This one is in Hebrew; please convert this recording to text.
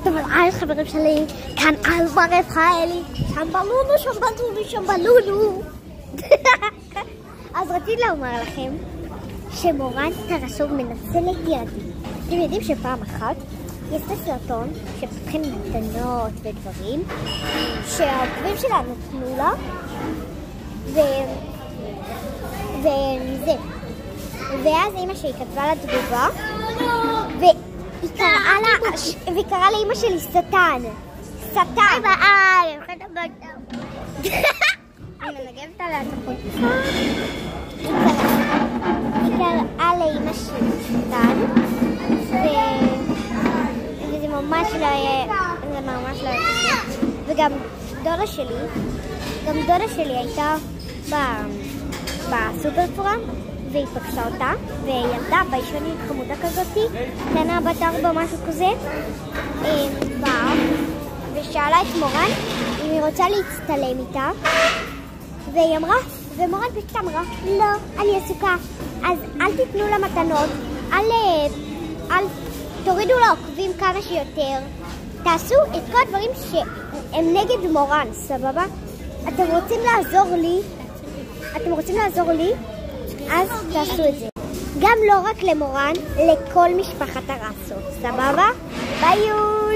טוב, היי חברים שלי, כאן אלבר רפאלי, שם בלונו, שם בלונו, שם בלונו. אז רציתי לומר לכם שמורן טרשוב מנצלת ילדים. אתם יודעים שפעם אחת יש את הסרטון שפותחים מתנות ודברים שהעוקבים שלה נתנו לה וזה. ואז אמא שלי כתבה לה תגובה והיא קראה לאמא שלי שטן. שטן. ביי. אני מנגבת עליה את החולצה. היא קראה לאמא שלי שטן. וזה ממש לא היה קשה. וגם דודה שלי הייתה בסופרפורה והיא פגשה אותה וילדה בישונית חמודה כזאתי, קטנה בת 4 משהו כזה, באה ושאלה את מורן אם היא רוצה להצטלם איתה, והיא אמרה, ומורן פשוט אמרה לא, אני עסוקה, אז אל תיתנו לה מתנות, אל תורידו לה עוקבים כמה שיותר, תעשו את כל הדברים שהם נגד מורן, סבבה? אתם רוצים לעזור לי? אז תעשו את זה. גם לא רק למורן, לכל משפחת הרסו, סבבה? ביי יוש!